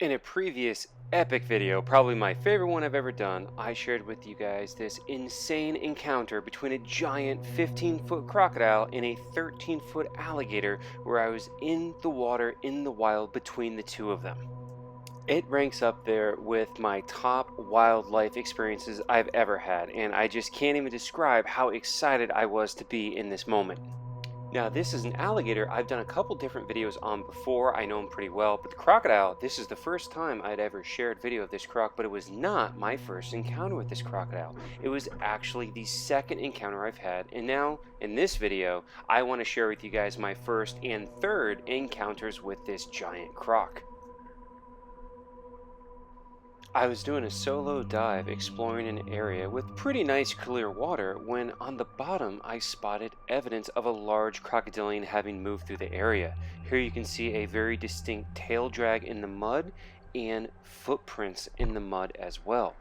In a previous epic video, probably my favorite one I've ever done, I shared with you guys this insane encounter between a giant 15-foot crocodile and a 13-foot alligator where I was in the water in the wild between the two of them. It ranks up there with my top wildlife experiences I've ever had, and I just can't even describe how excited I was to be in this moment. Now, this is an alligator I've done a couple different videos on before. I know him pretty well, but the crocodile, this is the first time I'd ever shared video of this croc, but it was not my first encounter with this crocodile. It was actually the second encounter I've had, and now in this video, I want to share with you guys my first and third encounters with this giant croc. I was doing a solo dive exploring an area with pretty nice clear water when on the bottom I spotted evidence of a large crocodilian having moved through the area. Here you can see a very distinct tail drag in the mud and footprints in the mud as well.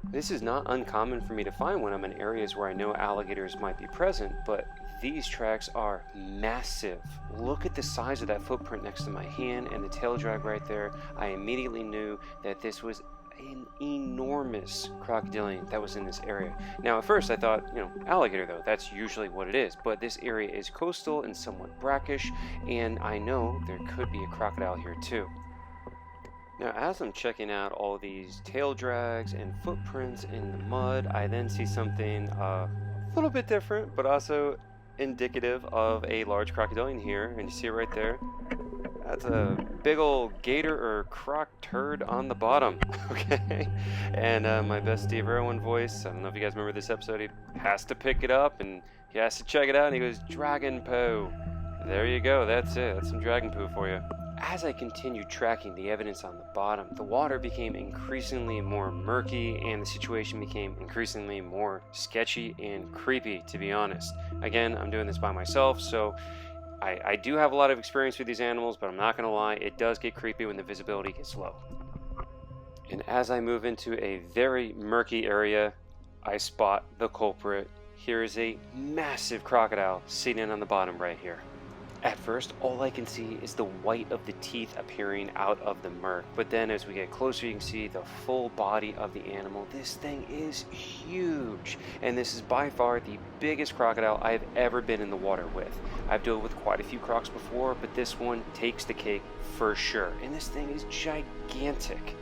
This is not uncommon for me to find when I'm in areas where I know alligators might be present, but these tracks are massive. Look at the size of that footprint next to my hand and the tail drag right there. I immediately knew that this was an enormous crocodilian that was in this area. Now at first I thought, alligator though, that's usually what it is, but this area is coastal and somewhat brackish, and I know there could be a crocodile here too. Now as I'm checking out all these tail drags and footprints in the mud, I then see something a little bit different, but also indicative of a large crocodilian here, and you see it right there. That's a big old gator or croc turd on the bottom, okay? And my best Steve Irwin voice, I don't know if you guys remember this episode, he has to pick it up and he has to check it out, and he goes, "Dragon poo." There you go, that's it, that's some dragon poo for you. As I continued tracking the evidence on the bottom, the water became increasingly more murky and the situation became increasingly more sketchy and creepy, to be honest. Again, I'm doing this by myself, so I do have a lot of experience with these animals, but I'm not going to lie, it does get creepy when the visibility gets low. And as I move into a very murky area, I spot the culprit. Here is a massive crocodile sitting on the bottom right here. At first, all I can see is the white of the teeth appearing out of the murk, but then as we get closer you can see the full body of the animal. This thing is huge, and this is by far the biggest crocodile I've ever been in the water with. I've dealt with quite a few crocs before, but this one takes the cake for sure, and this thing is gigantic.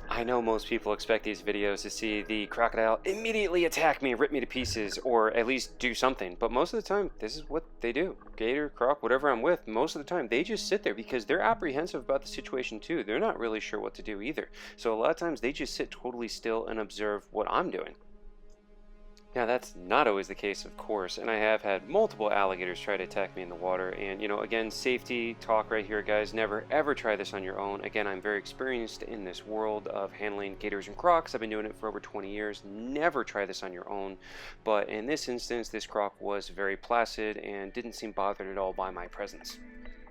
I know most people expect these videos to see the crocodile immediately attack me, rip me to pieces, or at least do something, but most of the time, this is what they do. Gator, croc, whatever I'm with, most of the time, they just sit there because they're apprehensive about the situation too. They're not really sure what to do either. So a lot of times, they just sit totally still and observe what I'm doing. Now that's not always the case, of course, and I have had multiple alligators try to attack me in the water, and again, safety talk right here, guys. Never ever try this on your own. Again, I'm very experienced in this world of handling gators and crocs. I've been doing it for over 20 years. Never try this on your own, but in this instance, this croc was very placid and didn't seem bothered at all by my presence.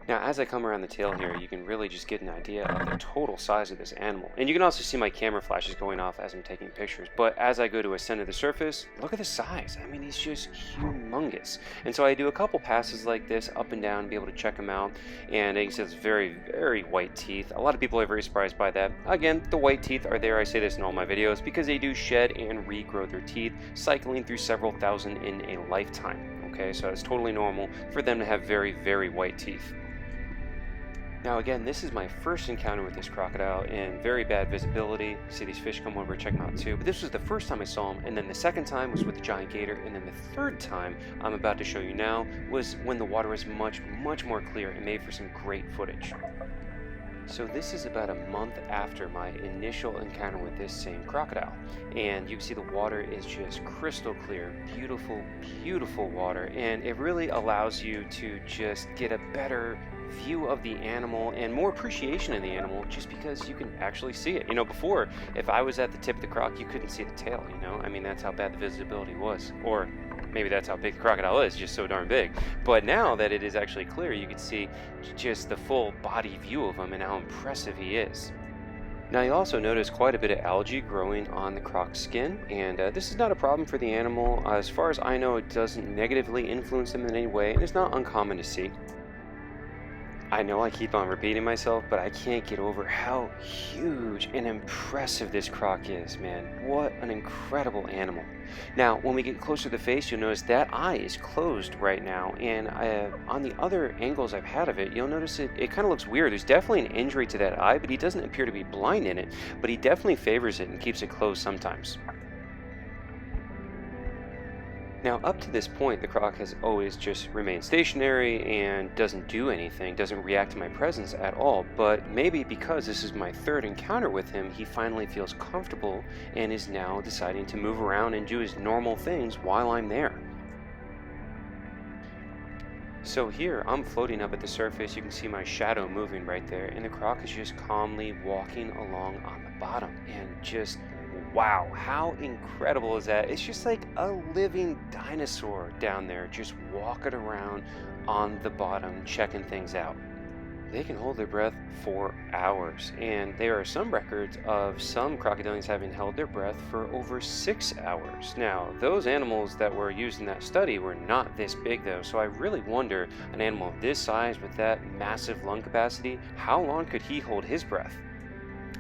Now, as I come around the tail here, you can really just get an idea of the total size of this animal. And you can also see my camera flashes going off as I'm taking pictures. But as I go to ascend to the surface, look at the size. I mean, he's just humongous. And so I do a couple passes like this up and down to be able to check him out. And he says very, very white teeth. A lot of people are very surprised by that. Again, the white teeth are there. I say this in all my videos because they do shed and regrow their teeth, cycling through several thousand in a lifetime. Okay, so it's totally normal for them to have very, very white teeth. Now again, this is my first encounter with this crocodile in very bad visibility. See these fish come over, check them out too. But this was the first time I saw him, and then the second time was with the giant gator, and then the third time I'm about to show you now was when the water was much, much more clear and made for some great footage. So this is about a month after my initial encounter with this same crocodile, and you can see the water is just crystal clear, beautiful, beautiful water, and it really allows you to just get a better view of the animal and more appreciation of the animal just because you can actually see it. Before, if I was at the tip of the croc, you couldn't see the tail, I mean, that's how bad the visibility was. Or maybe that's how big the crocodile is, just so darn big. But now that it is actually clear, you can see just the full body view of him and how impressive he is. Now you also notice quite a bit of algae growing on the croc's skin, and this is not a problem for the animal. As far as I know, it doesn't negatively influence him in any way, and it's not uncommon to see. I know I keep on repeating myself, but I can't get over how huge and impressive this croc is, man. What an incredible animal. Now, when we get closer to the face, you'll notice that eye is closed right now, and on the other angles I've had of it, you'll notice it kind of looks weird. There's definitely an injury to that eye, but he doesn't appear to be blind in it, but he definitely favors it and keeps it closed sometimes. Now, up to this point, the croc has always just remained stationary and doesn't do anything, doesn't react to my presence at all. But maybe because this is my third encounter with him, he finally feels comfortable and is now deciding to move around and do his normal things while I'm there. So here, I'm floating up at the surface. You can see my shadow moving right there, and the croc is just calmly walking along on the bottom. And just, wow, how incredible is that? It's just like a living dinosaur down there, just walking around on the bottom, checking things out. They can hold their breath for hours, and there are some records of some crocodilians having held their breath for over 6 hours. Now, those animals that were used in that study were not this big though, so I really wonder, an animal of this size with that massive lung capacity, how long could he hold his breath?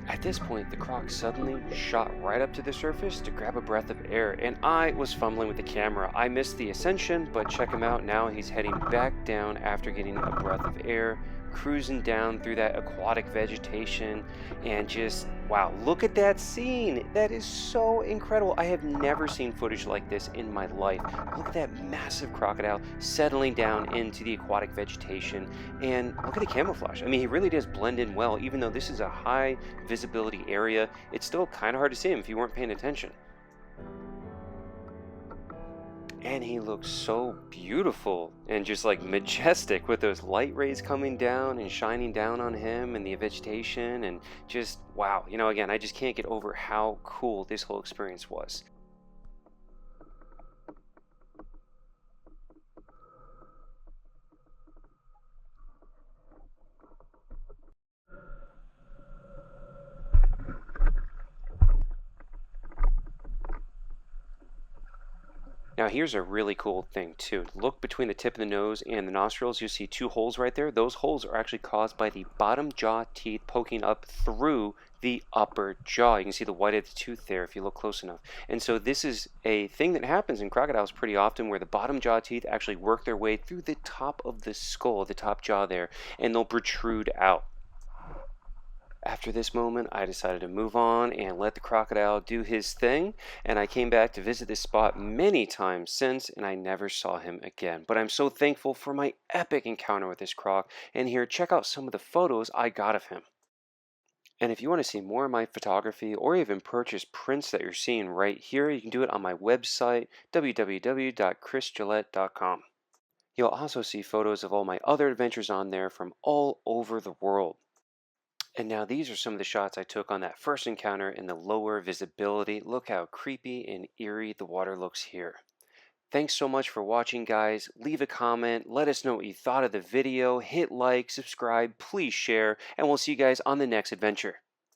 At this point, the croc suddenly shot right up to the surface to grab a breath of air, and I was fumbling with the camera. I missed the ascension, but check him out now. He's heading back down after getting a breath of air, cruising down through that aquatic vegetation, and just, wow, look at that scene. That is so incredible. I have never seen footage like this in my life. Look at that massive crocodile settling down into the aquatic vegetation, and look at the camouflage. I mean, he really does blend in well. Even though this is a high visibility area, it's still kind of hard to see him if you weren't paying attention. And he looks so beautiful and just like majestic with those light rays coming down and shining down on him and the vegetation, and just wow. Again, I just can't get over how cool this whole experience was. Now here's a really cool thing too. Look between the tip of the nose and the nostrils. You see two holes right there. Those holes are actually caused by the bottom jaw teeth poking up through the upper jaw. You can see the white of the tooth there if you look close enough. And so this is a thing that happens in crocodiles pretty often, where the bottom jaw teeth actually work their way through the top of the skull, the top jaw there, and they'll protrude out. After this moment, I decided to move on and let the crocodile do his thing, and I came back to visit this spot many times since, and I never saw him again. But I'm so thankful for my epic encounter with this croc, and here, check out some of the photos I got of him. And if you want to see more of my photography or even purchase prints that you're seeing right here, you can do it on my website, www.chrisgillette.com. You'll also see photos of all my other adventures on there from all over the world. And now these are some of the shots I took on that first encounter in the lower visibility. Look how creepy and eerie the water looks here. Thanks so much for watching, guys. Leave a comment. Let us know what you thought of the video. Hit like, subscribe, please share, and we'll see you guys on the next adventure.